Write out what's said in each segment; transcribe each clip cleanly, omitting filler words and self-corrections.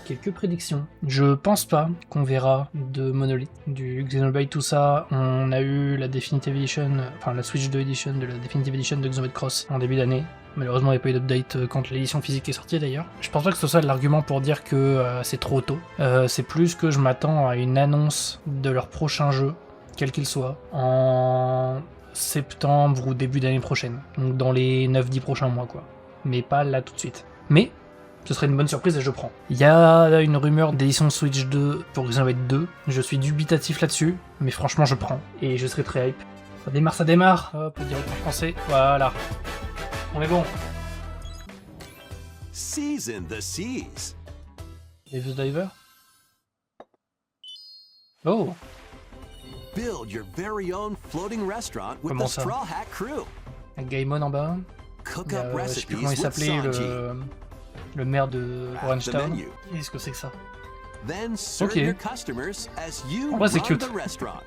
quelques prédictions. Je pense pas qu'on verra de Monolith, du Xenoblade, tout ça. On a eu la Definitive Edition, enfin la Switch 2 Edition de la Definitive Edition de Xenoblade Cross en début d'année. Malheureusement, il n'y a pas eu d'update quand l'édition physique est sortie d'ailleurs. Je pense pas que ce soit l'argument pour dire que c'est trop tôt. C'est plus que je m'attends à une annonce de leur prochain jeu, quel qu'il soit, en septembre ou début d'année prochaine. Donc dans les 9-10 prochains mois, quoi. Mais pas là tout de suite. Mais ce serait une bonne surprise et je prends. Il y a une rumeur d'édition Switch 2 pour Xenoblade 2. Je suis dubitatif là-dessus, mais franchement je prends. Et je serai très hype. Ça démarre. Hop, le directeur français. Voilà. On est bon. Season the seas. Davis Diver. Oh. Build your very own floating restaurant with Comment the ça? Straw Hat Crew. Avec Gaimon en bas. Cook Il y up a, je sais plus recipes comment il with s'appelait, Sanji. le maire de Orange the Town. menu. Qu'est-ce que c'est que ça? Then serve Ok. your customers as you En vrai, c'est run cute. the restaurant.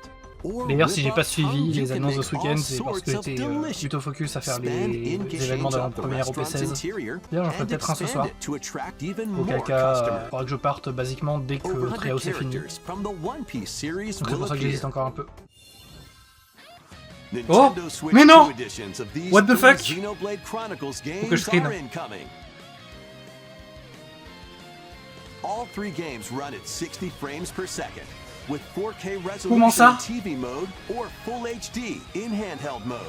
Or D'ailleurs, si whip j'ai pas up suivi tongue, you les can annonces de make ce week-end, all c'est parce que sorts of j'étais delicious. plutôt focus à faire Spend les in événements exchange of the d'avant-première au restaurant's P16. interior D'ailleurs, j'en ferai and peut-être un ce expand soir. it to attract even Auquel more cas, customers. il faudra que je parte basiquement dès que Over 100 Treehouse est fini. characters from the One Piece series Donc c'est will pour ça que j'hésite appear. encore un peu. Nintendo Switch Mais 2 non! editions of these What the three fuck? Xenoblade Chronicles Faut que je games screen. are incoming. All three games run at 60 frames per second, with 4K Comment resolution ça? in TV mode or Full HD in handheld mode.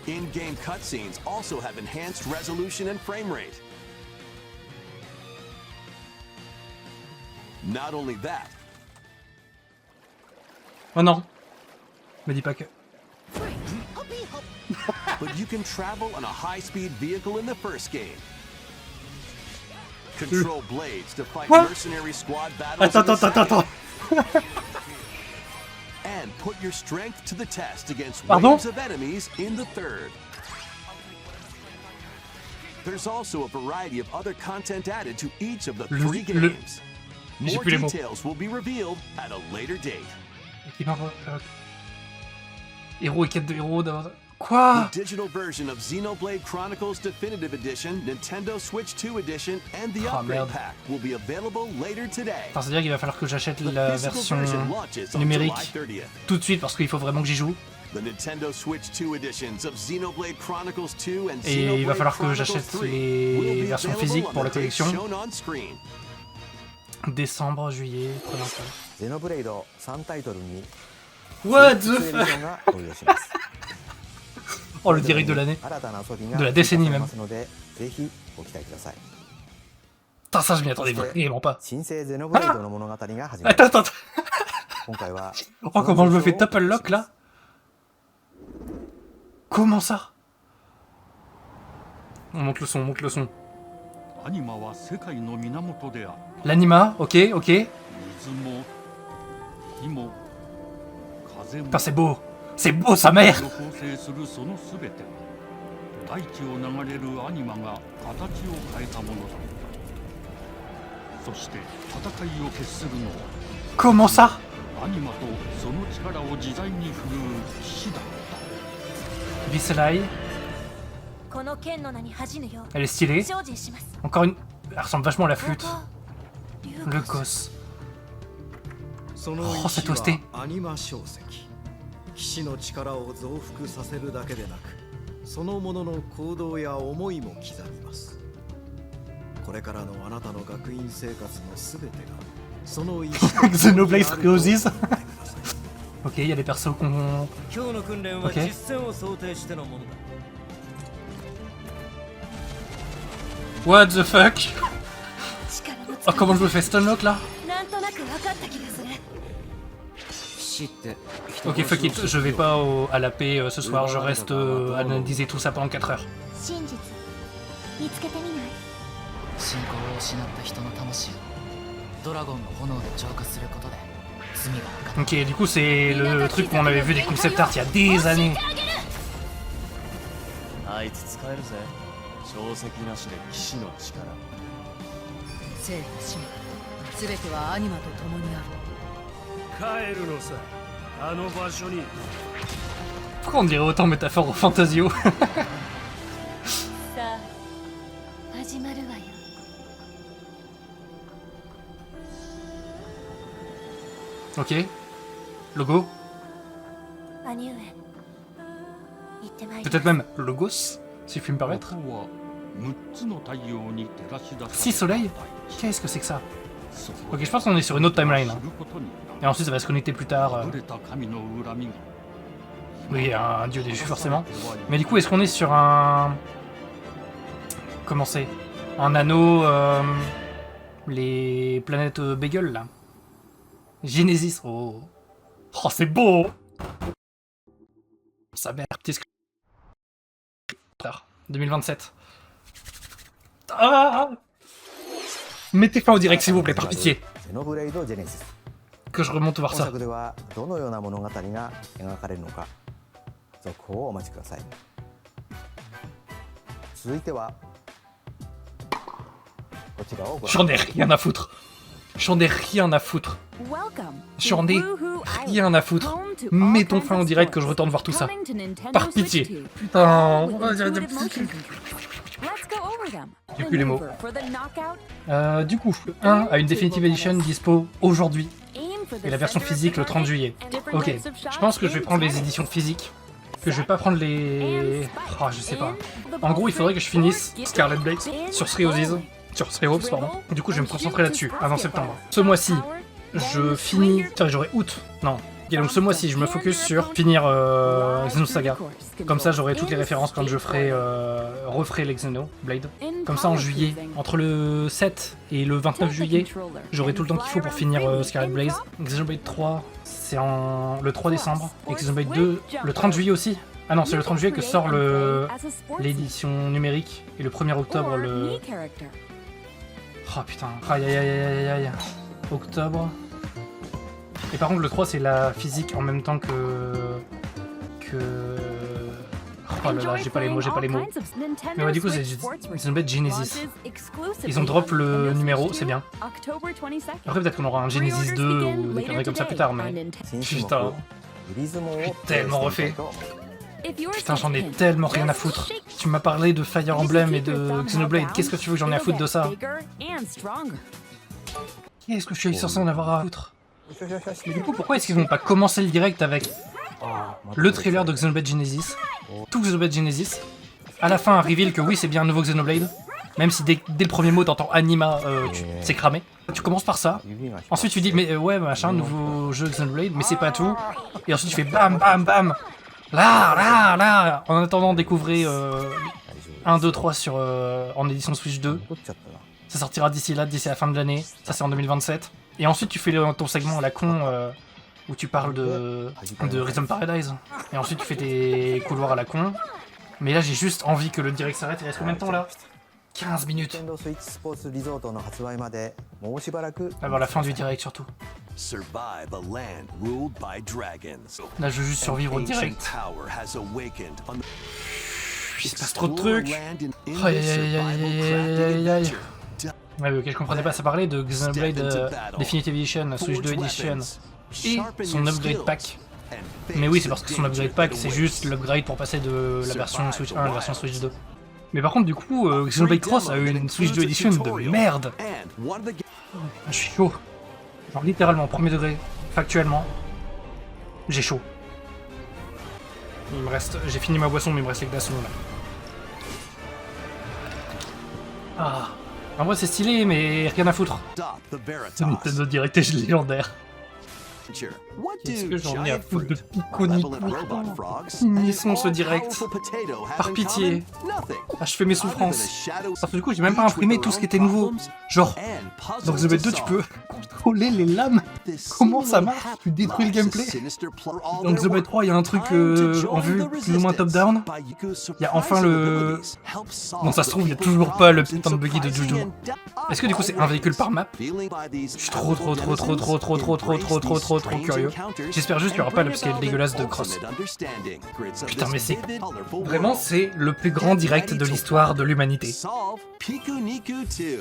In-game cutscenes also have enhanced resolution and frame rate. Not only that, Oh non! Me dis pas que... but you can travel on a high-speed vehicle in the first game. Control blades to fight What? mercenary squad battles in the Attends. second. And put your strength to the test against Pardon? waves of enemies in the third. There's also a variety of other content added to each of the three games. J'ai More plus les mots. details will be revealed at a later date. Héros et quête de héros d'avoir... Quoi? The digital version of Xenoblade Chronicles Definitive Edition, Nintendo Switch 2 Edition, and the Ah, Upgrade merde. Pack will be available later today. Enfin, c'est-à-dire qu'il va falloir que j'achète The la physical version version launches on numérique July 30th. tout de suite parce qu'il faut vraiment que j'y joue. The Nintendo Switch 2 editions of Xenoblade Chronicles 2 and Et il va Xenoblade falloir que Chronicles j'achète 3 les will be versions available physiques on pour la the dates collection. shown on screen. Décembre, juillet, prenons ça. ゼノブレイド3タイトルに What the スイッチエディ fuck? ションが登場します。 Oh, le direct de l'année. 新たな遊びが De la décennie 追加され même. ますので、ぜひご期待ください。 Putain, ça, je m'y attendais vraiment pas. 新生ゼノブレイドの物語が始まります。 Attends. 今回は Oh, comment je me fais top unlock là? Comment ça? On monte le son. アニマは世界の源である。 L'anima, ok. 水も火も風も Putain, c'est beau, sa mère! 構成するそのすべては大地を流れるアニマが形を変えたものだ。そして戦いを決するのは Comment ça? アニマとその力を自在に振るう騎士だった。 Viselai, この剣の名に恥じぬよう elle est stylée. 精進します。 Encore une... Elle ressemble vachement à la flûte. 竜 Le 子 gosse. その Oh, 石 cette hostie. はアニマ小石騎士の力を増幅させるだけでなくそのものの行動や思いも刻みますこれからのあなたの学院生活のすべてがその石 Xenoblade Roses. Ok, il y a des persos qu'on... 今日の訓練は Ok. 実戦を想定してのものだ。 What the fuck? 力の Oh, 使い comment je me fais stunlock là? なんとなく分かった気がする。 Ok, fuck it, je vais pas à la paix ce soir, je reste analyser tout ça pendant 4 heures. 真実見つけてみない？信仰を失った人の魂をドラゴンの炎で浄化することで罪が分かる。 Ok, du coup c'est le truc qu'on avait vu des concept art il y a des années. あいつ使えるぜ。小石なしで騎士の力。生と死すべてはアニマと共にある。帰るのさ、あの場所に。 Pourquoi on dirait autant métaphore au Fantasio? さあ始まるわよ。Ok. Logo. 兄上行ってまいります。 Peut-être même Logos, si je puis me permettre. 6 soleils? Qu'est-ce que c'est que ça? Ok, je pense qu'on est sur une autre timeline. Hein. Et ensuite ça va se connecter plus tard. Oui, un dieu déchu forcément. Mais du coup, est-ce qu'on est sur un... Comment c'est? Un anneau... Les planètes Bagel, là. Genesis. Oh, oh c'est beau. Sa mère, petit screen. 2027. Ah, mettez fin au direct s'il vous plaît, par pitié. ゼノブレイド・ジェネシス Que je remonte voir 本 ça. 作ではどのような物語が描かれるのか続報をお待ちください。続いてはこちらをご覧 J'en ai rien à foutre. J'en ai rien à foutre. J'en ai rien à foutre. Mettons fin au direct que je retourne voir tout ça. Par pitié. Putain. J'ai plus les mots. Du coup, le 1 a une Definitive Edition dispo aujourd'hui. Et la version physique le 30 juillet. Ok, je pense que je vais prendre les éditions physiques. Que je vais pas prendre les... Oh, je sais pas. En gros, il faudrait que je finisse Scarlet Blade sur Sriosis. Sur Sriops, pardon. Du coup, je vais me concentrer là-dessus, avant septembre. Ce mois-ci, je finis... Tiens, j'aurai août. Non. Ok, donc ce mois-ci, je me focus sur finir Xenosaga. Comme ça, j'aurai toutes les références quand je ferai... referai les Xenoblade. Comme ça, en juillet, entre le 7 et le 29 juillet, j'aurai tout le temps qu'il faut pour finir Scarlet Blaze. Xenoblade 3, c'est le 3 décembre. Et Xenoblade 2, le 30 juillet aussi. Ah non, c'est le 30 juillet que sort l'édition numérique. Et le 1er octobre, le... Oh putain, aïe aïe aïe aïe aïe. Octobre. Et par contre, le 3, c'est la physique en même temps que... Oh là là, j'ai pas les mots. Mais ouais, du coup, c'est Xenoblade Genesis. Ils ont drop le numéro, c'est bien. Après, peut-être qu'on aura un Genesis 2 ou des conneries comme ça plus tard, mais... Putain, j'ai tellement refait. Putain, j'en ai tellement rien à foutre. Tu m'as parlé de Fire Emblem et de Xenoblade, qu'est-ce que tu veux que j'en ai à foutre de ça? Qu'est-ce que je suis censé en avoir à foutre? Mais du coup, pourquoi est-ce qu'ils vont pas commencer le direct avec le trailer de Xenoblade Genesis, tout Xenoblade Genesis, à la fin un reveal que oui c'est bien un nouveau Xenoblade, même si dès le premier mot t'entends Anima, c'est cramé. Tu commences par ça, ensuite tu dis mais ouais machin, nouveau jeu Xenoblade, mais c'est pas tout, et ensuite tu fais bam bam bam, là, en attendant découvrez 1, 2, 3 sur, en édition Switch 2, ça sortira d'ici la fin de l'année, ça c'est en 2027. Et ensuite tu fais ton segment à la con où tu parles de Rhythm Paradise. Et ensuite tu fais tes couloirs à la con. Mais là j'ai juste envie que le direct s'arrête. Il reste combien de temps là? 15 minutes. Avant la fin du direct surtout. Là je veux juste survivre au direct. Il se passe trop de trucs. Aïe aïe aïe aïe. Ouais, ok, je comprenais pas, ça parlait de Xenoblade Definitive Edition, Switch 2 Edition et son upgrade pack. Mais oui, c'est parce que son upgrade pack, c'est juste l'upgrade pour passer de la version Switch 1 à la version Switch 2. Mais par contre, du coup, Xenoblade Cross a eu une Switch 2 Edition de merde. Je suis chaud. Genre littéralement, premier degré, factuellement, j'ai chaud. Il me reste, j'ai fini ma boisson, mais il me reste les glaçons là. Ah. En vrai c'est stylé, mais rien à foutre. Ce Nintendo Direct est légendaire. Qu'est-ce que j'en ai à foutre de Pico Nico? Finissons ce direct. Par pitié. Achevez mes souffrances. Parce que du coup j'ai même pas imprimé tout ce qui était nouveau. Genre, dans Xenoblade 2 tu peux contrôler les lames. Comment ça marche? Tu détruis le gameplay. Dans Xenoblade 3 il y a un truc en vue plus ou moins top down. Il y a enfin le... Bon ça se trouve il y a toujours pas le putain de buggy de Juju. Est-ce que du coup c'est un véhicule par map? Je suis trop curieux. J'espère juste qu'il n'y aura pas le scale dégueulasse de Cross. Putain mais c'est... Vraiment c'est le plus grand direct de l'histoire de l'humanité.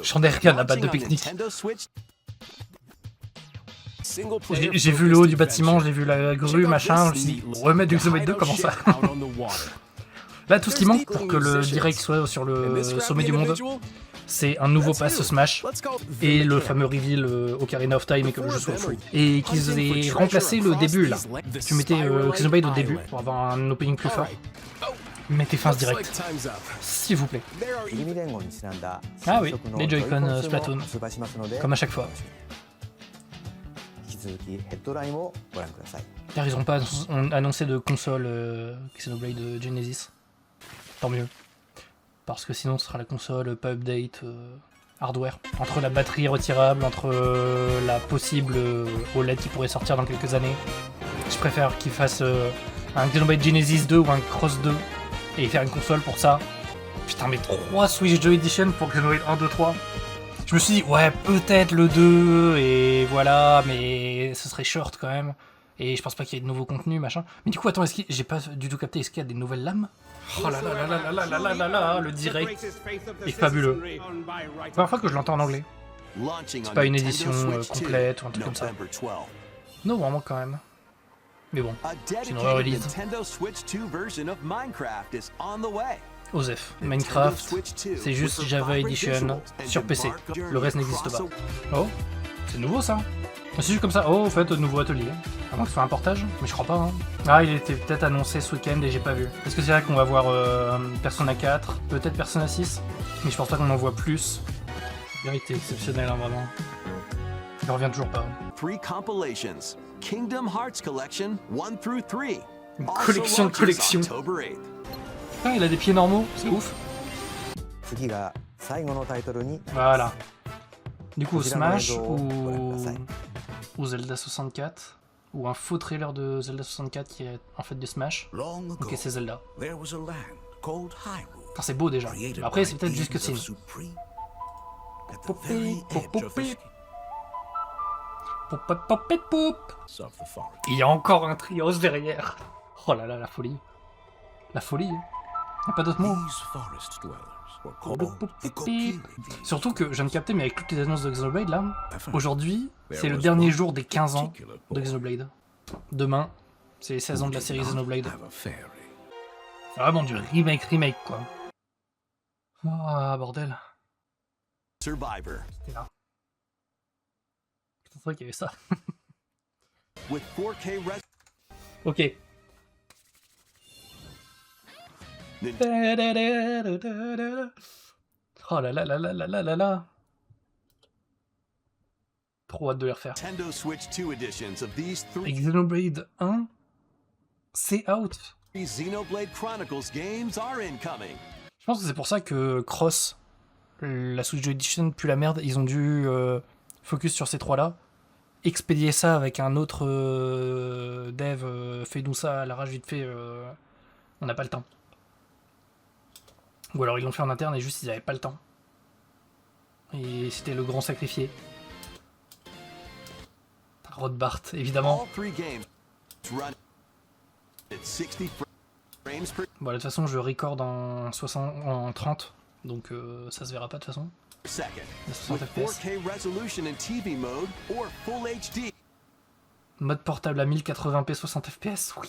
J'en ai rien à battre de pique-nique. J'ai vu le haut du bâtiment, j'ai vu la grue, machin, je me suis dit, remettre du Xenoblade 2, comment ça? Là tout ce qui manque pour que le direct soit sur le sommet du monde, c'est un nouveau pass Smash et le fameux reveal Ocarina of Time et que le jeu soit fou. Et qu'ils aient remplacé le début là. Tu mettais Xenoblade au début pour avoir un opening plus fort. Mettez fin direct. S'il vous plaît. Ah oui, les Joy-Con Splatoon. Comme à chaque fois. Car ils n'ont pas annoncé de console Xenoblade Genesis. Tant mieux. Parce que sinon ce sera la console pas update hardware. Entre la batterie retirable, entre la possible OLED qui pourrait sortir dans quelques années. Je préfère qu'ils fassent un Xenoblade Genesis 2 ou un Cross 2 et faire une console pour ça. Putain mais 3 Switch 2 Edition pour Xenoblade 1, 2, 3. Je me suis dit ouais peut-être le 2 et voilà mais ce serait short quand même. Et je pense pas qu'il y ait de nouveaux contenus machin. Mais du coup attends est-ce que j'ai pas du tout capté, est-ce qu'il y a des nouvelles lames? Oh là là là là là là là là là, le direct est fabuleux. La première fois que je l'entends en anglais. C'est pas une édition complète ou un truc comme ça. Non, vraiment quand même. Mais bon, c'est une re-release. Osef, Minecraft, c'est juste Java Edition sur PC. Le reste n'existe pas. Oh, c'est nouveau ça. C'est juste comme ça. Oh, en fait, nouveau atelier. À moins que ce soit un portage, mais je crois pas. Hein. Ah, il était peut-être annoncé ce week-end et j'ai pas vu. Est-ce que c'est vrai qu'on va voir Persona 4, peut-être Persona 6, mais je pense pas qu'on en voit plus. La vérité exceptionnelle, hein, vraiment. Il revient toujours pas. 3 compilations. Kingdom Hearts Collection 1 through 3. Une collection de collections. Ah, il a des pieds normaux, c'est ouf. Voilà. Du coup, Smash ou Zelda 64, ou un faux trailer de Zelda 64 qui est en fait de Smash. Ok, c'est Zelda. Enfin, c'est beau déjà. Après, c'est peut-être juste que c'est. Il y a encore un trios derrière. Oh là là, la folie. La folie. Il n'y a pas d'autre mot. Surtout que je viens de capter, mais avec toutes les annonces de Xenoblade là, aujourd'hui, c'est le dernier jour des 15 ans de Xenoblade. Demain, c'est les 16 ans de la série Xenoblade. C'est vraiment du remake quoi. Ah bordel. Survivor. C'était là. C'est vrai qu'il y avait ça. With 4K Ok. Oh là là là là là là là là. Trop hâte de les refaire. Nintendo Switch 2 editions of these 3 Xenoblade 1, c'est out. Xenoblade Chronicles games are incoming. Je pense que c'est pour ça que Cross, la Switch 2 Edition, pue la merde, ils ont dû focus sur ces 3 là. Expédier ça avec un autre dev, fais-nous ça à l'arrache vite fait, on n'a pas le temps. Ou alors ils l'ont fait en interne et juste ils n'avaient pas le temps. Et c'était le grand sacrifié. Rodbart, évidemment. Bon, de toute façon, je record en 30, donc ça se verra pas de toute façon. 60 FPS. Mode portable à 1080p 60 FPS, oui.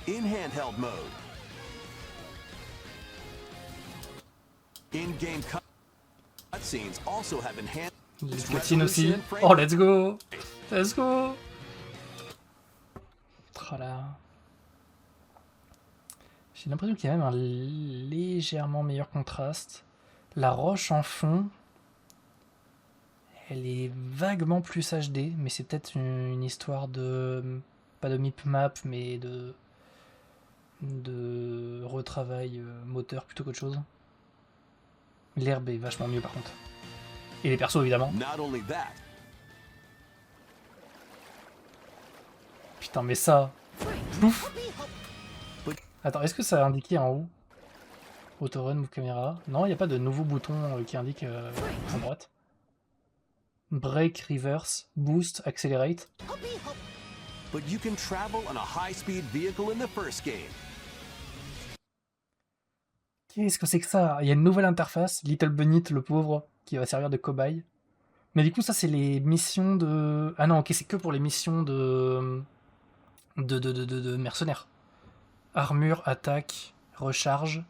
In handheld mode. In-game cutscenes also have enhanced. Les cutscenes aussi. Oh, let's go! Let's go! Tralala. J'ai l'impression qu'il y a même un légèrement meilleur contraste. La roche en fond, elle est vaguement plus HD, mais c'est peut-être une histoire de... pas de mip-map, mais de retravail moteur plutôt qu'autre chose. L'herbe est vachement mieux par contre. Et les persos évidemment. Putain mais ça... Ouf. Attends, est-ce que ça a indiqué en haut? Autorun, move caméra. Non, il n'y a pas de nouveau bouton qui indique à droite. Break, reverse, boost, accelerate. But you can travel on a high-speed vehicle in the first game. Qu'est-ce que c'est que ça? Il y a une nouvelle interface, Little Bunny, le pauvre, qui va servir de cobaye. Mais du coup, ça, c'est les missions de... Ah non, ok, c'est que pour les missions de mercenaires. Armure, attaque, Recharge.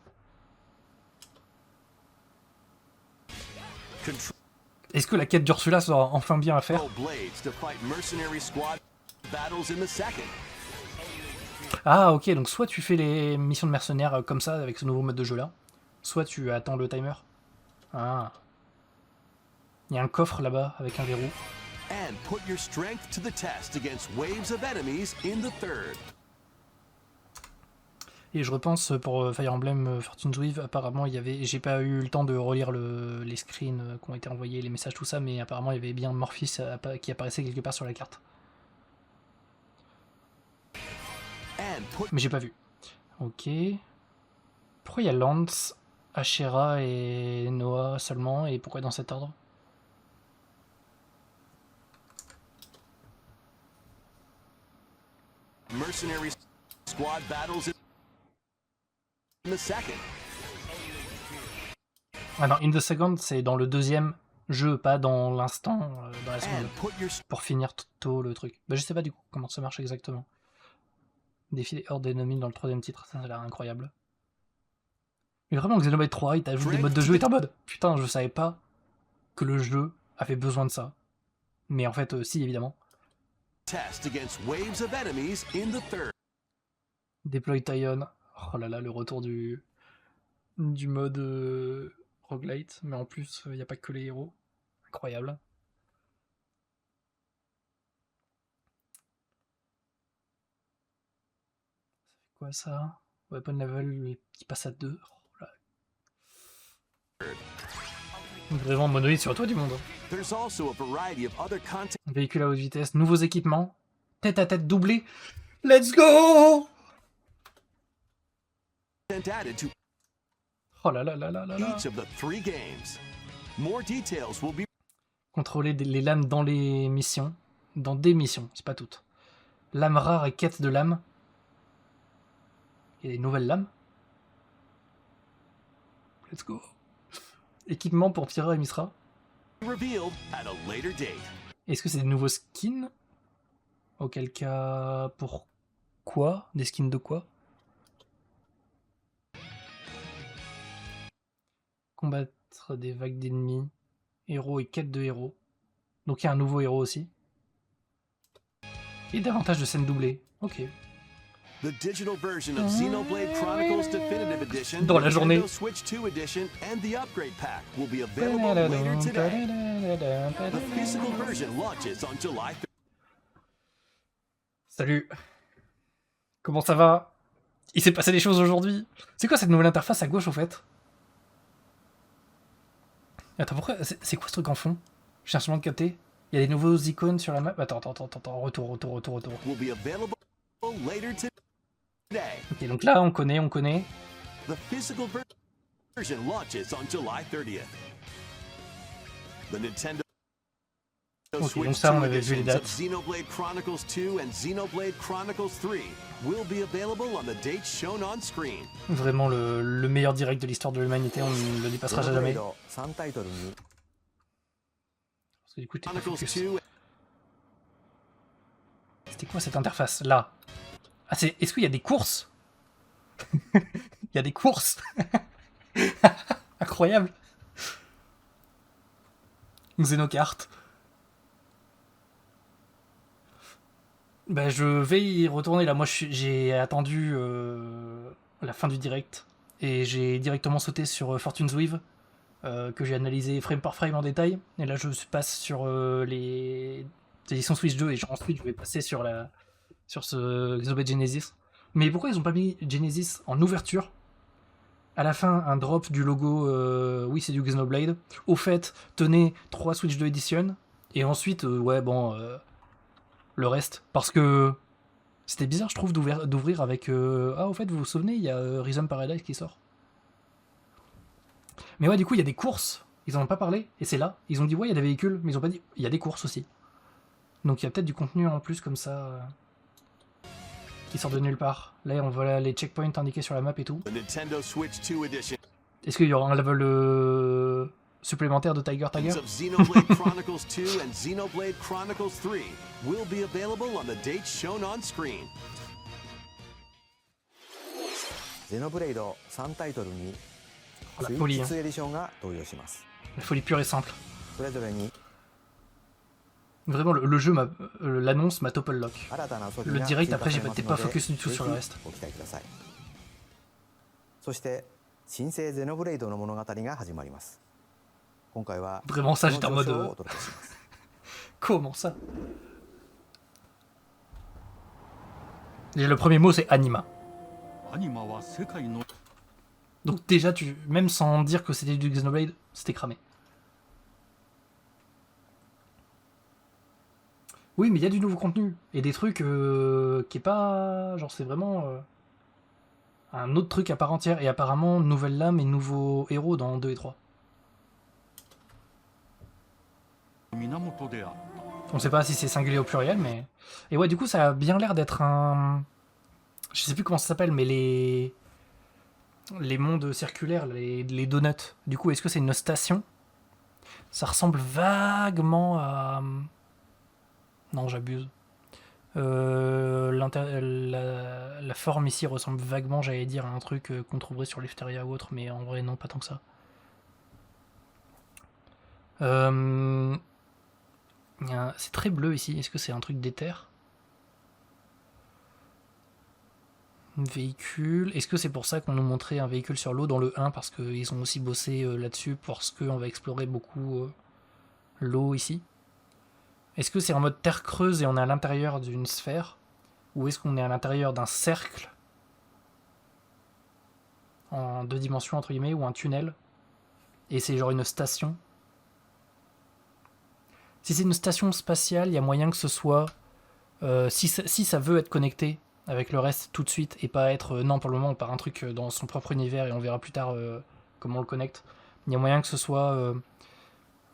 Est-ce que la quête d'Ursula sera enfin bien à faire? Blades to fight mercenary squad battles in the second. Ah ok, donc soit tu fais les missions de mercenaires comme ça, avec ce nouveau mode de jeu là, soit tu attends le timer. Ah. Il y a un coffre là-bas avec un verrou. And put your strength to the test against waves of enemies in the third. Et je repense pour Fire Emblem Fortune's Weave, apparemment il y avait, j'ai pas eu le temps de relire les screens qui ont été envoyés, les messages, tout ça, mais apparemment il y avait bien Morphis qui apparaissait quelque part sur la carte. Mais j'ai pas vu. Ok. Pourquoi il y a Lance, Ashera et Noah seulement, et pourquoi dans cet ordre? Mercenary squad battles in the second. Ah non, in the second, c'est dans le deuxième jeu, pas dans l'instant, dans la seconde. Pour finir tôt le truc. Bah je sais pas du coup comment ça marche exactement. Défiler hors d'ennemis dans le troisième titre, ça a l'air incroyable. Mais vraiment, Xenoblade 3, il t'ajoute des modes de jeu et t'es en mode putain, je savais pas que le jeu avait besoin de ça. Mais en fait, si, évidemment. Test against waves of enemies in the third. Deploy Taion. Oh là là, le retour du mode roguelite. Mais en plus, il n'y a pas que les héros. Incroyable. Ça fait quoi ça? Weapon level qui passe à 2. Oh là. Vraiment monolithe sur toi du monde. There's also a variety of other content. Véhicule à haute vitesse, nouveaux équipements, tête à tête doublé. Let's go! Added to Oh là là là là là là. each of the 3 games. More details will be Contrôler les lames dans les missions. Dans des missions, c'est pas toutes. Lames rares et quête de lames. Il y a des nouvelles lames. Let's go. Équipement pour Pyra et Misra. revealed at a later date. Est-ce que c'est des nouveaux skins? Auquel cas, pourquoi? Des skins de quoi? Combattre des vagues d'ennemis. Héros et quête de héros. Donc il y a un nouveau héros aussi. Et davantage de scènes doublées. Ok. The digital version of Xenoblade Chronicles Definitive Edition, Dans la journée. Nintendo Switch 2 Edition, and the upgrade pack will be available later today. The physical version launches on July 3rd. Salut. Comment ça va? Il s'est passé des choses aujourd'hui. C'est quoi cette nouvelle interface à gauche au fait? Attends, pourquoi? C'est quoi ce truc en fond? Je cherche seulement de capter. Il y a des nouveaux icônes sur la map. Attends. Retour. Will be available later today. Ok, donc là on connaît. The physical version launches on July 30th. The Nintendo Ok, donc Switch ça 2 on avait vu les editions of dates. Xenoblade Chronicles 2 and Xenoblade Chronicles 3 will be available on the dates shown on screen. Vraiment le meilleur direct de l'histoire de l'humanité, on ne le dépassera jamais. 3タイトルに Parce que du coup t'es pas Chronicles focus. 2 C'était quoi cette interface là? Ah c'est. Est-ce qu'il y a des courses? Il y a des courses. Incroyable. Xenokart. Bah je vais y retourner là. Moi j'ai attendu la fin du direct et j'ai directement sauté sur Fortune's Weave que j'ai analysé frame par frame en détail. Et là je passe sur les éditions Switch 2 et ensuite je vais passer sur ce Xenoblade Genesis. Mais pourquoi ils ont pas mis Genesis en ouverture? À la fin, un drop du logo, oui c'est du Xenoblade. Au fait, tenez 3 Switch 2 Edition. Et ensuite, le reste. Parce que c'était bizarre, je trouve, d'ouvrir avec... Ah, au fait, vous vous souvenez, il y a Rhythm Paradise qui sort. Mais ouais, du coup, il y a des courses. Ils en ont pas parlé. Et c'est là. Ils ont dit, ouais, il y a des véhicules. Mais ils ont pas dit, il y a des courses aussi. Donc il y a peut-être du contenu en plus comme ça... qui sort de nulle part. Là, on voit les checkpoints indiqués sur la map et tout. The Nintendo Switch 2 edition Est-ce qu'il y aura un level supplémentaire de Tiger? of Xenoblade Chronicles 2 and Xenoblade Chronicles 3 will be available on the dates shown on screen. ゼノブレイド3タイトルに La スイ folie, ッ hein. チ2エディションが登場します。 La folie pure et simple. それぞれに Vraiment, le jeu, l'annonce m'a topple lock. 新たな遊び Le が direct, 追加 après, されます j'étais の pas で focus du tout ぜ sur ひ le reste. ご期待ください。そして新生ゼノブレイドの物語が始まります。今回は Vraiment, ça, そ j'étais en の序 mode. 章をお届けします。 Comment ça? Et le premier mot, c'est anima. アニマは世界の Donc, déjà, même sans dire que c'était du Xenoblade, c'était cramé. Oui, mais il y a du nouveau contenu. Et des trucs qui est pas. Genre, c'est vraiment. Un autre truc à part entière. Et apparemment, nouvelle lame et nouveaux héros dans 2 et 3. 源であった。 On sait pas si c'est singulier au pluriel, mais. Et ouais, du coup, ça a bien l'air d'être un. Je sais plus comment ça s'appelle, mais les mondes circulaires, les donuts. Du coup, est-ce que c'est une station? Ça ressemble vaguement à. Non, j'abuse. La forme ici ressemble vaguement, j'allais dire, à un truc qu'on trouverait sur Lefteria ou autre, mais en vrai, non, pas tant que ça. C'est très bleu ici. Est-ce que c'est un truc d'éther? Véhicule. Est-ce que c'est pour ça qu'on nous montrait un véhicule sur l'eau dans le 1? Parce qu'ils ont aussi bossé là-dessus, parce qu'on va explorer beaucoup l'eau ici. Est-ce que c'est en mode terre creuse et on est à l'intérieur d'une sphère? Ou est-ce qu'on est à l'intérieur d'un cercle en 2 dimensions, entre guillemets, ou un tunnel? Et c'est genre une station? Si c'est une station spatiale, il y a moyen que ce soit... si ça veut être connecté avec le reste tout de suite et pas être... non, pour le moment, on part un truc dans son propre univers et on verra plus tard comment on le connecte. Il y a moyen que ce soit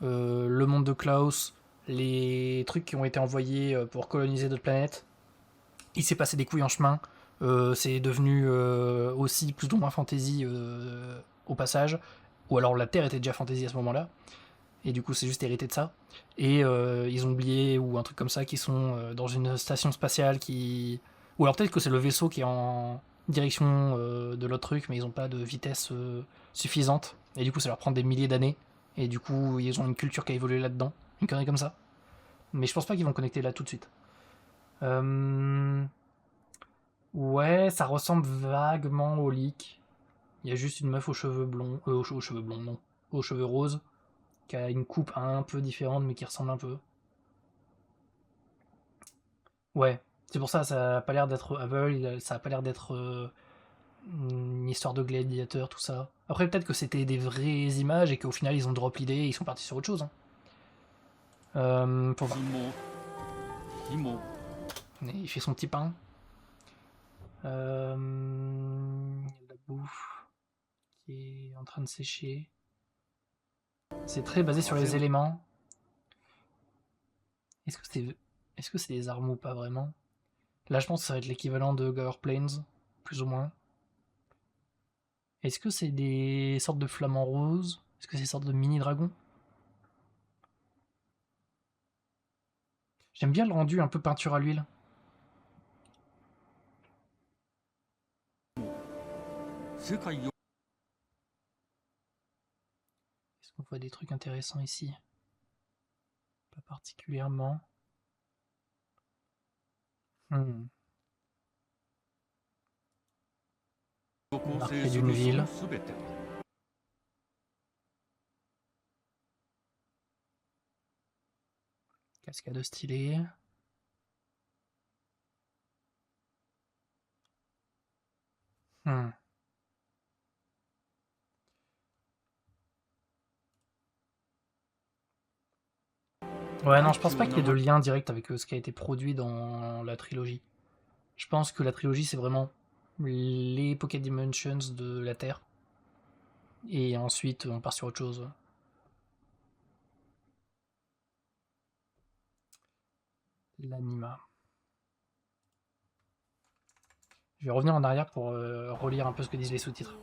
le monde de Klaus, les trucs qui ont été envoyés pour coloniser d'autres planètes. Il s'est passé des couilles en chemin. C'est devenu aussi plus ou moins fantasy au passage. Ou alors la Terre était déjà fantasy à ce moment-là. Et du coup, c'est juste hérité de ça. Et ils ont oublié, ou un truc comme ça, qui sont dans une station spatiale qui... Ou alors peut-être que c'est le vaisseau qui est en direction de l'autre truc, mais ils n'ont pas de vitesse suffisante. Et du coup, ça leur prend des milliers d'années. Et du coup, ils ont une culture qui a évolué là-dedans. Une connerie comme ça. Mais je pense pas qu'ils vont connecter là tout de suite. Ouais, ça ressemble vaguement au leak. Il y a juste une meuf aux cheveux blonds. Aux cheveux blonds, non. Aux cheveux roses. Qui a une coupe un peu différente, mais qui ressemble un peu. Ouais, c'est pour ça, ça a pas l'air d'être aveugle, ça a pas l'air d'être une histoire de gladiateur, tout ça. Après, peut-être que c'était des vraies images et qu'au final, ils ont drop l'idée et ils sont partis sur autre chose. Hein. Pour voir. Il fait son petit pain. La bouffe qui est en train de sécher. C'est très basé sur les éléments. Est-ce que c'est des armes ou pas vraiment? Là, je pense que ça va être l'équivalent de Gower Plains, plus ou moins. Est-ce que c'est des sortes de flamants roses? Est-ce que c'est des sortes de mini-dragons? J'aime bien le rendu un peu peinture à l'huile. Est-ce qu'on voit des trucs intéressants ici? Pas particulièrement. Marqué d'une ville. Cascade stylée. Ouais, non, je pense pas qu'il y ait de lien direct avec ce qui a été produit dans la trilogie. Je pense que la trilogie, c'est vraiment les Pocket Dimensions de la Terre. Et ensuite, on part sur autre chose. L'anima. Je vais revenir en arrière pour relire un peu ce que disent les sous-titres.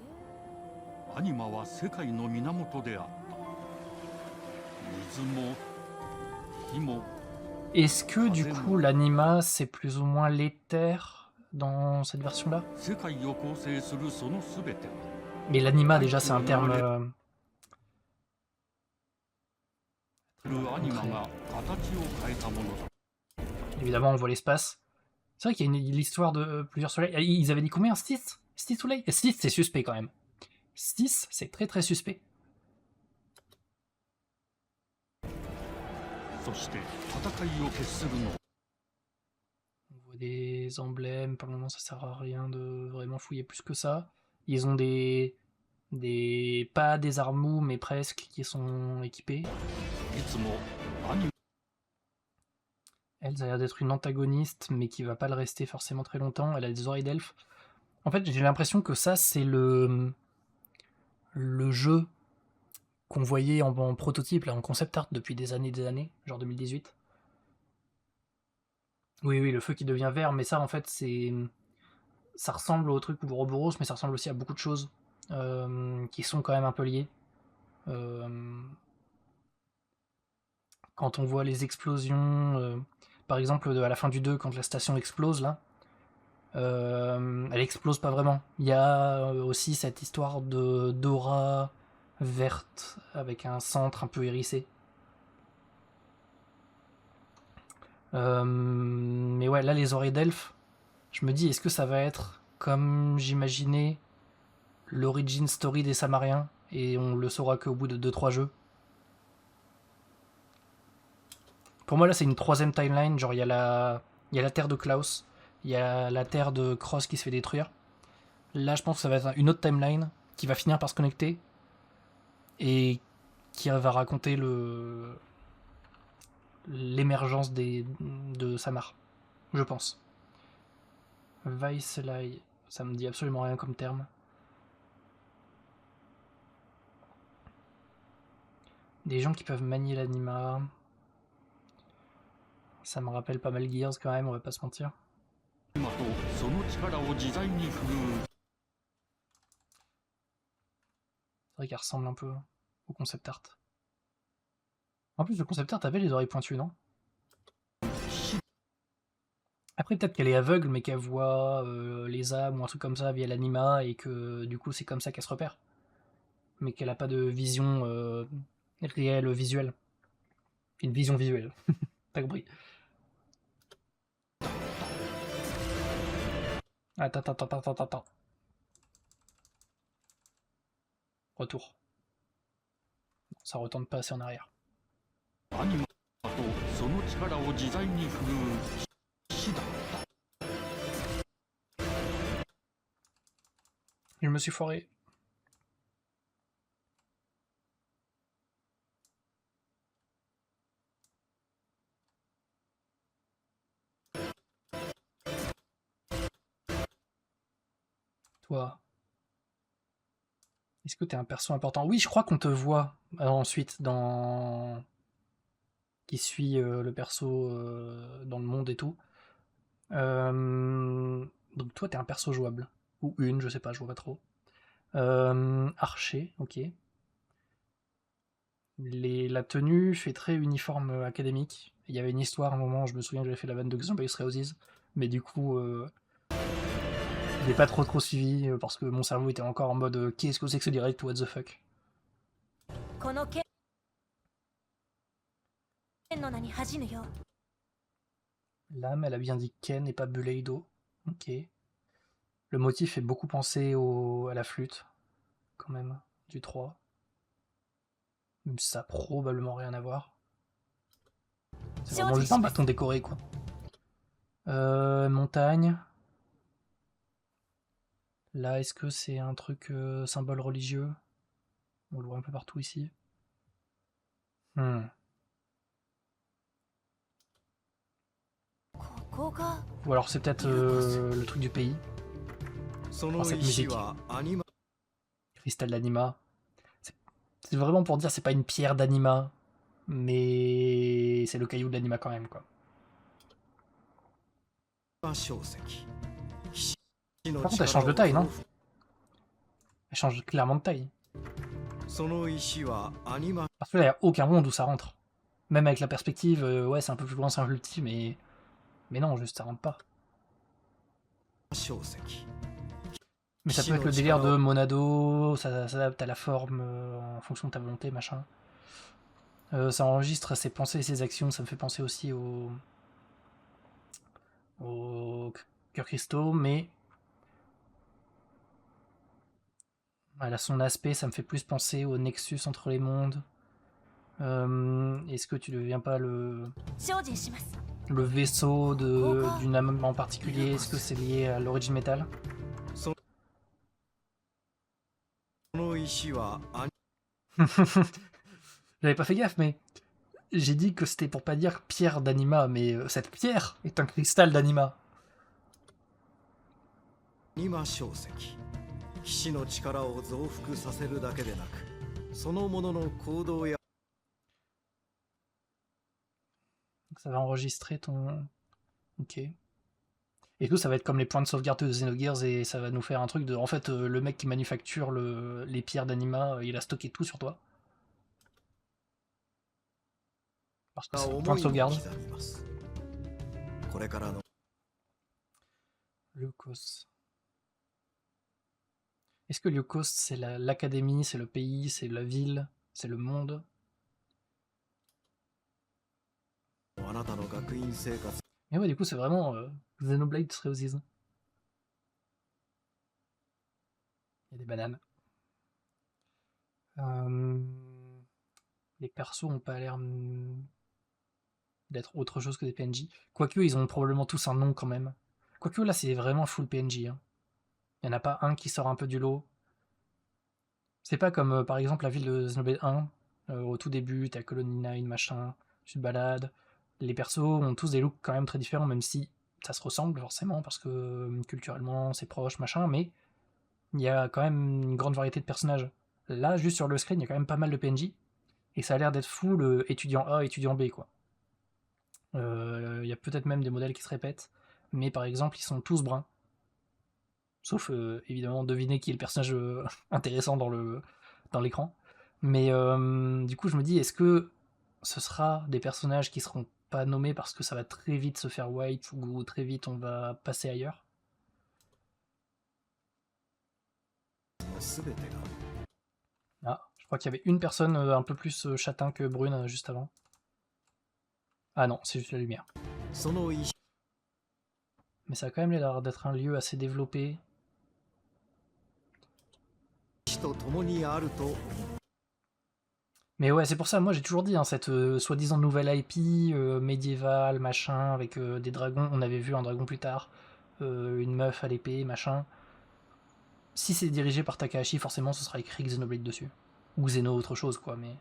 Est-ce que du coup l'anima c'est plus ou moins l'éther dans cette version-là. 世界を構成するその全ては Mais l'anima, déjà, c'est un terme... アニマが形を変えたものだ。 Évidemment, on voit l'espace. C'est vrai qu'il y a l'histoire de plusieurs soleils. Ils avaient dit combien? 6 soleils? 6, c'est suspect quand même. 6, c'est très très suspect. そして戦いを決するの。 On voit des emblèmes. Pour le moment, ça sert à rien de vraiment fouiller plus que ça. Ils ont des pas des armes, mais presque, qui sont équipés. いつもアニ Elle a l'air d'être une antagoniste, mais qui va pas le rester forcément très longtemps. Elle a des oreilles d'elfe. En fait, j'ai l'impression que ça, c'est le jeu qu'on voyait en prototype, là, en concept art depuis des années, genre 2018. Oui, le feu qui devient vert, mais ça, en fait, ça ressemble au truc Ouroboros, mais ça ressemble aussi à beaucoup de choses qui sont quand même un peu liées. Quand on voit les explosions, par exemple à la fin du 2, quand la station explose là, elle explose pas vraiment. Il y a aussi cette histoire d'aura verte avec un centre un peu hérissé. Mais ouais, là les oreilles d'elfe, je me dis, est-ce que ça va être comme j'imaginais l'origin story des Samariens, et on le saura qu'au bout de 2-3 jeux? Pour moi, là, c'est une troisième timeline. Genre, il y a la terre de Klaus, il y a la terre de Cross qui se fait détruire. Là, je pense que ça va être une autre timeline qui va finir par se connecter et qui va raconter l'émergence de Samar, je pense. Vicelai, ça me dit absolument rien comme terme. Des gens qui peuvent manier l'anima. Ça me rappelle pas mal Gears quand même, on va pas se mentir. C'est vrai qu'elle ressemble un peu au concept art. En plus, le concept art avait les oreilles pointues, non? Après, peut-être qu'elle est aveugle, mais qu'elle voit les âmes ou un truc comme ça via l'anima, et que du coup, c'est comme ça qu'elle se repère. Mais qu'elle a pas de vision réelle, visuelle. Une vision visuelle. T'as compris? Attends. Retour. Ça retourne pas assez en arrière. Je me suis foiré. Toi. Est-ce que t'es un perso important? Oui, je crois qu'on te voit ensuite dans... qui suit le perso dans le monde et tout. Donc toi, t'es un perso jouable. Ou une, je sais pas, je vois pas trop. Archer, ok. La tenue fait très uniforme académique. Il y avait une histoire, à un moment, je me souviens que j'avais fait la vanne de Xenoblade Roses, mais du coup... j'ai pas trop suivi parce que mon cerveau était encore en mode qu'est-ce que c'est que ce direct, what the fuck. L'âme, elle a bien dit Ken et pas Buleido. Ok. Le motif fait beaucoup penser à la flûte, quand même, du 3. Même si ça a probablement rien à voir. C'est vraiment juste un bâton décoré, quoi. Montagne. Là, est-ce que c'est un truc symbole religieux? On le voit un peu partout ici. Ou alors c'est peut-être le truc du pays. Enfin, cette musique. Cristal d'anima. C'est vraiment pour dire c'est pas une pierre d'anima, mais c'est le caillou de l'anima quand même, quoi. Par contre, elle change de taille, non? Elle change clairement de taille. Parce que là, il n'y a aucun monde où ça rentre. Même avec la perspective, ouais, c'est un peu plus loin, c'est un peu plus petit, mais non, juste ça rentre pas. Mais ça peut être le délire de Monado, ça s'adapte à la forme en fonction de ta volonté, machin. Ça enregistre ses pensées et ses actions, ça me fait penser aussi au cœur cristaux, mais elle a son aspect, ça me fait plus penser au nexus entre les mondes. Est-ce que tu deviens pas le vaisseau d'une âme en particulier? Est-ce que c'est lié à l'origine métal? J'avais pas fait gaffe, mais j'ai dit que c'était pour pas dire pierre d'anima, mais cette pierre est un cristal d'anima. Ça va enregistrer ton... Ok. Et tout, ça va être comme les points de sauvegarde de Xenogears et ça va nous faire un truc de... En fait, le mec qui manufacture les pierres d'anima, il a stocké tout sur toi. Parce que c'est un point de sauvegarde. Lyokos. Est-ce que Lyokos, c'est l'académie, c'est le pays, c'est la ville, c'est le monde? Mais ouais, du coup, c'est vraiment Xenoblade Roses. Il y a des bananes. Les persos ont pas l'air d'être autre chose que des PNJ. Quoique, ils ont probablement tous un nom quand même. Quoique, là, c'est vraiment full PNJ. Hein. Il n'y en a pas un qui sort un peu du lot. C'est pas comme, par exemple, la ville de Xenoblade 1. Au tout début, t'as Colony 9, machin, tu te balades. Les persos ont tous des looks quand même très différents, même si ça se ressemble forcément, parce que culturellement, c'est proche, machin, mais il y a quand même une grande variété de personnages. Là, juste sur le screen, il y a quand même pas mal de PNJ, et ça a l'air d'être full étudiant A, étudiant B, quoi. Il y a peut-être même des modèles qui se répètent, mais par exemple, ils sont tous bruns. Sauf, évidemment, deviner qui est le personnage intéressant dans l'écran. Mais du coup, je me dis, est-ce que ce sera des personnages qui seront pas nommés parce que ça va très vite se faire white ou très vite on va passer ailleurs? Ah, je crois qu'il y avait une personne un peu plus châtain que brune juste avant. Ah non, c'est juste la lumière. Mais ça a quand même l'air d'être un lieu assez développé. Mais ouais, c'est pour ça, moi j'ai toujours dit, hein, cette soi-disant nouvelle IP médiévale, machin, avec des dragons, on avait vu un dragon plus tard, une meuf à l'épée, machin. Si c'est dirigé par Takahashi, forcément ce sera écrit Xenoblade dessus. Ou Xeno autre chose, quoi, mais...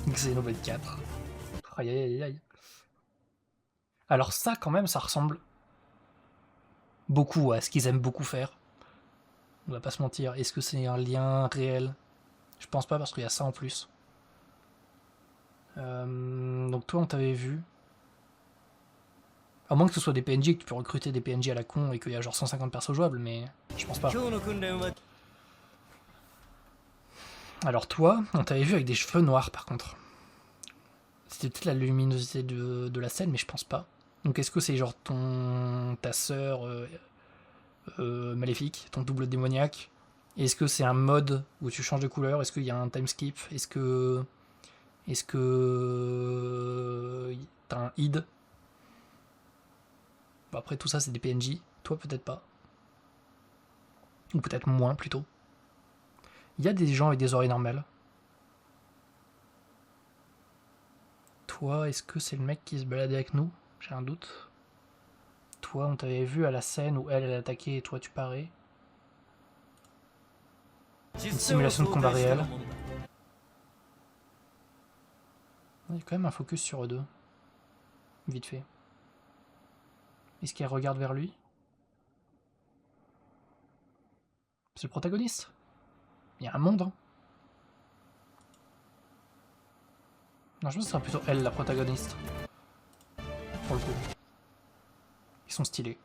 Xenoblade 4. Aïe aïe aïe aïe. Alors ça, quand même, ça ressemble beaucoup à ce qu'ils aiment beaucoup faire. On va pas se mentir. Est-ce que c'est un lien réel? Je pense pas parce qu'il y a ça en plus. Donc toi on t'avait vu. À moins que ce soit des PNJ, que tu peux recruter des PNJ à la con et qu'il y a genre 150 persos jouables, mais je pense pas. Alors toi, on t'avait vu avec des cheveux noirs par contre. C'était peut-être la luminosité de la scène, mais je pense pas. Donc est-ce que c'est genre ta sœur maléfique, ton double démoniaque? Est-ce que c'est un mode où tu changes de couleur? Est-ce qu'il y a un time skip? Est-ce que t'as un id? Bon, après tout ça c'est des PNJ, toi peut-être pas. Ou peut-être moins plutôt. Il y a des gens avec des oreilles normales. Toi, est-ce que c'est le mec qui se baladait avec nous? J'ai un doute. Toi, on t'avait vu à la scène où elle attaquait et toi tu parais. Une simulation de combat réel. Il y a quand même un focus sur eux deux. Vite fait. Est-ce qu'elle regarde vers lui? C'est le protagoniste. Il y a un monde, hein. Non, je pense que ce sera plutôt elle, la protagoniste. Pour le coup. Ils sont stylés.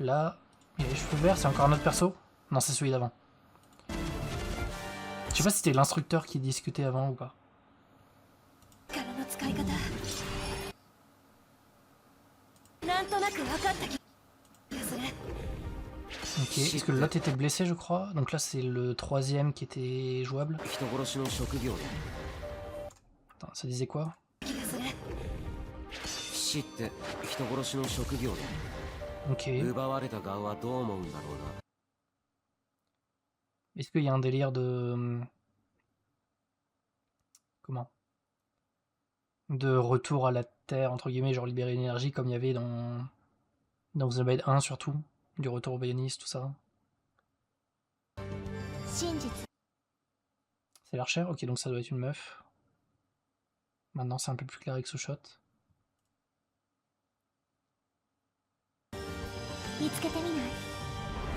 Là, il y a les cheveux verts, c'est encore un autre perso? Non, c'est celui d'avant. Je sais pas si c'était l'instructeur qui discutait avant ou pas. となく分かった気がする。 Ok, est-ce que l'autre était blessé, je crois? Donc là, c'est le troisième qui était jouable. 人殺しの職業で Attends, ça disait quoi? 気がする。死って人殺しの職業で Ok. 奪われた側はどう思うんだろうな。 Est-ce qu'il y a un délire de... Comment? De retour à la Terre, entre guillemets, genre libérer l'énergie, comme il y avait dans Xenoblade 1 surtout, du retour au Bayonist, tout ça. 真実 C'est l'archère? Ok, donc ça doit être une meuf. Maintenant, c'est un peu plus clair avec ce shot. 見つけてみない？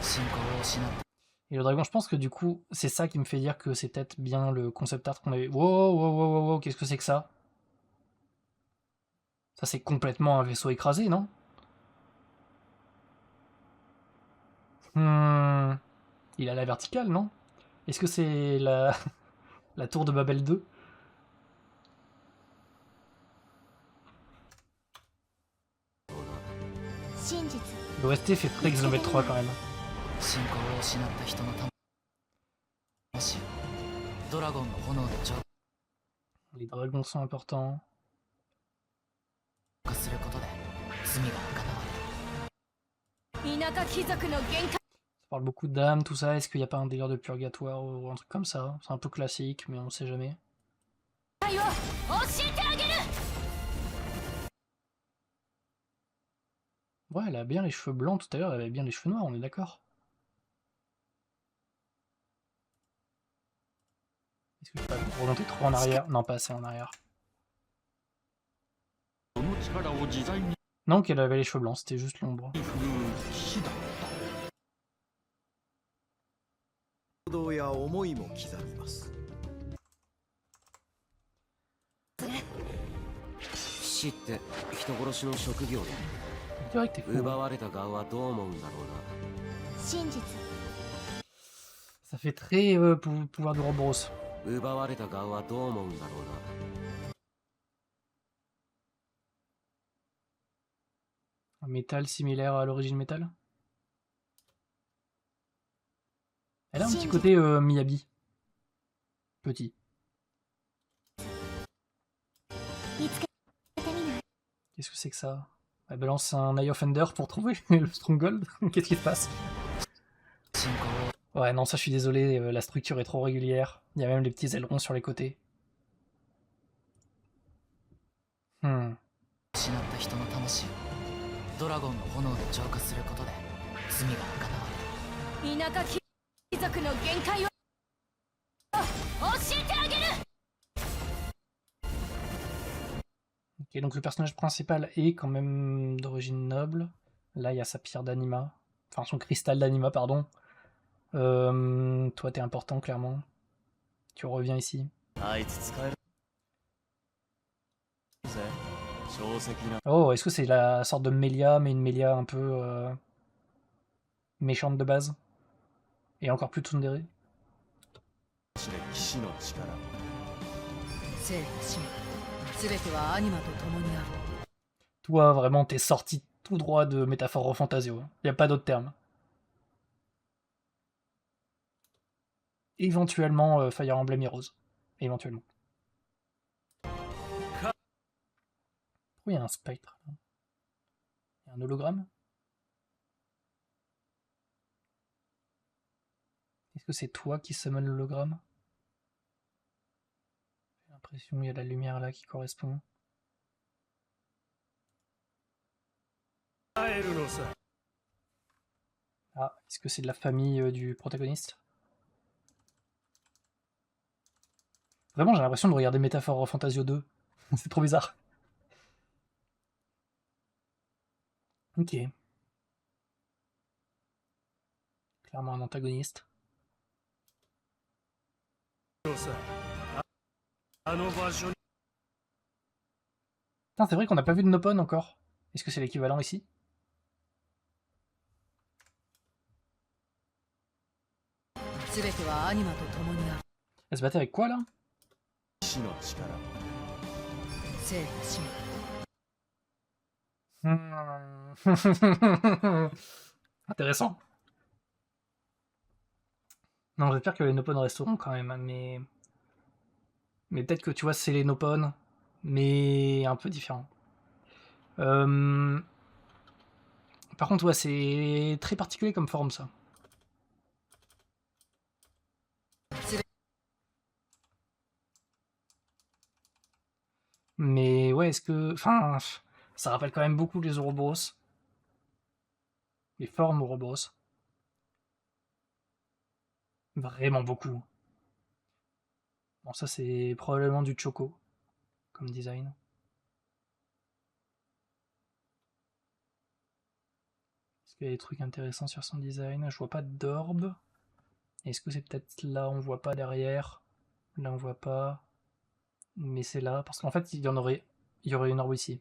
信仰を失った Et le dragon, je pense que du coup, c'est ça qui me fait dire que c'est peut-être bien le concept art qu'on avait... Wow, wow, wow, wow, wow, qu'est-ce que c'est que ça? Ça, c'est complètement un vaisseau écrasé, non? Il a la verticale, non? Est-ce que c'est la... la tour de Babel 2? L'OST fait très Xenoblade 3 quand même. 信仰を失った人の魂をドラゴンの炎で浄 Les dragons sont importants. 化することで罪が贖われる。田舎貴族の限界 Ça parle beaucoup d'âme, tout ça. Est-ce qu'il n'y a pas un délire de purgatoire ou un truc comme ça? C'est un peu classique, mais on sait jamais. を教えてあげる。 Ouais, elle a bien les cheveux blancs tout à l'heure, elle avait bien les cheveux noirs, on est d'accord. Est-ce que je peux remonter trop en arrière? Non, pas assez en arrière. その力を自在に Non, qu'elle avait les cheveux blancs, c'était juste l'ombre. 振るう騎士だった。行動や思いも刻みます。死って人殺しの職業で C'est vrai que t'es fou. 奪われた側はどう思うんだろうな。真実 Ça fait très pouvoir du Roboros. 奪われた側はどう思うんだろうな。 Un métal similaire à l'origine métal. Elle a un petit côté Miyabi. Petit. 見つけてみない？ Qu'est-ce que c'est que ça? Elle balance un Eye of Thunder pour trouver le Stronghold. Qu'est-ce qui se passe? 信仰を Ouais, non, ça je suis désolé, la structure est trop régulière. Il y a même les petits ailerons sur les côtés. 失った人の魂をドラゴンの炎で浄化することで罪が贖われる。田舎貴族の限界を教えてあげる。 Ok, donc le personnage principal est quand même d'origine noble. Là, il y a sa pierre d'anima. Enfin, son cristal d'anima, pardon. Toi, t'es important, clairement. Tu reviens ici. あいつ使えるぜ。小石な Oh, est-ce que c'est la sorte de Melia, mais une Melia un peu méchante de base? Et encore plus tsundere? しで騎士の力。生と死全てはアニマと共にある。 Toi, vraiment, t'es sorti tout droit de Métaphore Fantasio. Y a pas d'autre terme. Éventuellement, Fire Emblem Heroes. Éventuellement. Pourquoi il y a un spectre là? Il y a un hologramme? Est-ce que c'est toi qui summon l'hologramme? J'ai l'impression qu'il y a la lumière là qui correspond. Ah, est-ce que c'est de la famille du protagoniste? Vraiment, j'ai l'impression de regarder Métaphore Fantasio 2. C'est trop bizarre. Ok. Clairement un antagoniste. Putain, c'est vrai qu'on n'a pas vu de Nopon encore. Est-ce que c'est l'équivalent ici? Elle se battait avec quoi là? 騎士の力。生と死 Intéressant. Non, j'espère que les Nopon resteront quand même, mais peut-être que tu vois, c'est les Nopon, mais un peu différent. Par contre, ouais, c'est très particulier comme forme, ça. Mais ouais, est-ce que... Enfin, ça rappelle quand même beaucoup les Ouroboros. Les formes Ouroboros. Vraiment beaucoup. Bon, ça, c'est probablement du Choco, comme design. Est-ce qu'il y a des trucs intéressants sur son design? Je vois pas d'orbe. Est-ce que c'est peut-être là, on voit pas derrière? Là, on voit pas. Mais c'est là, parce qu'en fait, il y aurait une orbe ici.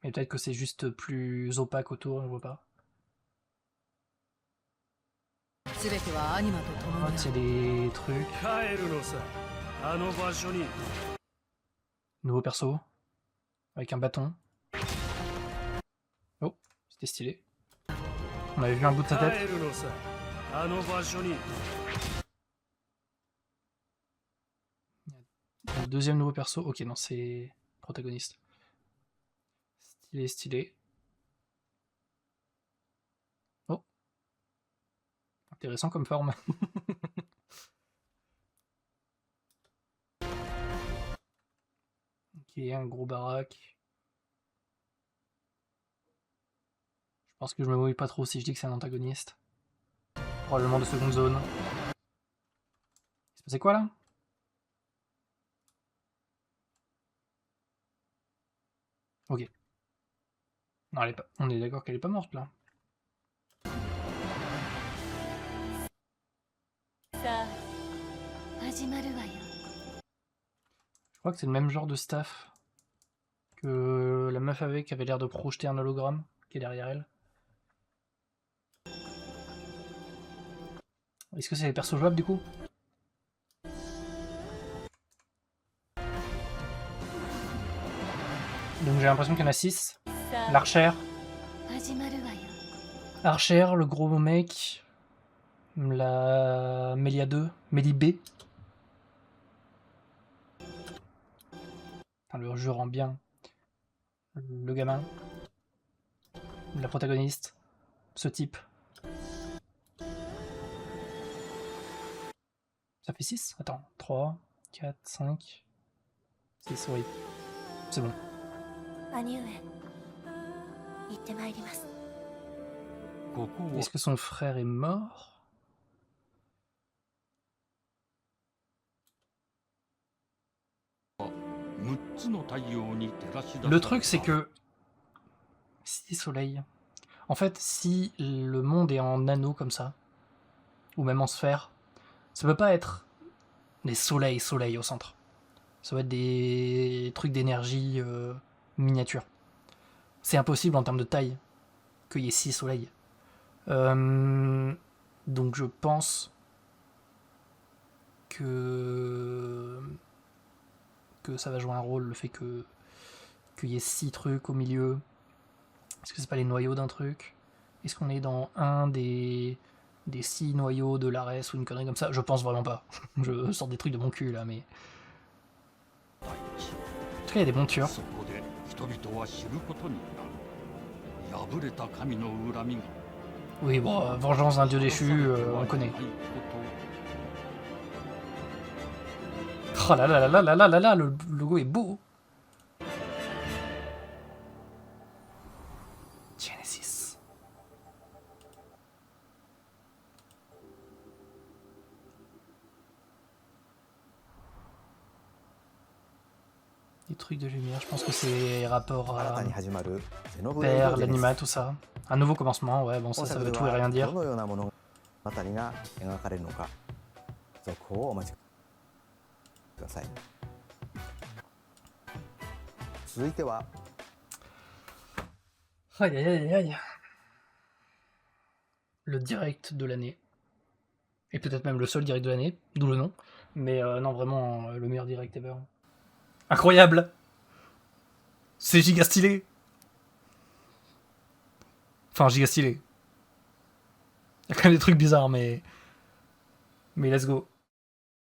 Mais peut-être que c'est juste plus opaque autour, on voit pas. Ah, il y a des trucs. Nouveau perso. Avec un bâton. Oh, c'était stylé. On avait vu un bout de sa tête. Le deuxième nouveau perso. Ok, non, c'est protagoniste. Stylé, stylé. Oh. Intéressant comme forme. Ok, un gros baraque. Je pense que je me mouille pas trop si je dis que c'est un antagoniste. Probablement de seconde zone. Il se passait quoi là? Ok. Non, elle est pas... On est d'accord qu'elle est pas morte là. Je crois que c'est le même genre de staff que la meuf avec qui avait l'air de projeter un hologramme qui est derrière elle. Est-ce que c'est les persos jouables du coup? Donc j'ai l'impression qu'il y en a 6. L'archer. Archer, le gros mec. La Melia 2. Mélie B. Enfin, le jeu rend bien. Le gamin. La protagoniste. Ce type. Ça fait 6? Attends. 3, 4, 5, 6, oui. C'est bon. Est-ce que son frère est mort? Le truc, c'est que... Si soleil... En fait, si le monde est en anneau comme ça, ou même en sphère, ça peut pas être des soleils au centre. Ça va être des trucs d'énergie miniature. C'est impossible en termes de taille qu'il y ait 6 soleils. Donc je pense que ça va jouer un rôle, le fait qu'il y ait 6 trucs au milieu. Est-ce que c'est pas les noyaux d'un truc? Est-ce qu'on est dans un des 6 noyaux de l'Ares ou une connerie comme ça? Je pense vraiment pas. Je sors des trucs de mon cul là, mais... En tout cas, il y a des montures. Oui, bon, vengeance d'un dieu déchu, on connaît. Oh là là là là là là là, le logo est beau. Genesis. Des trucs de lumière, je pense que c'est rapport à Père, l'anima, tout ça. Un nouveau commencement, ouais, bon ça veut tout et rien dire. Aïe aïe aïe aïe. Le direct de l'année. Et peut-être même le seul direct de l'année, d'où le nom. Mais non, vraiment, le meilleur direct ever. Incroyable! C'est giga stylé! Enfin, giga stylé. Il y a quand même des trucs bizarres, mais let's go.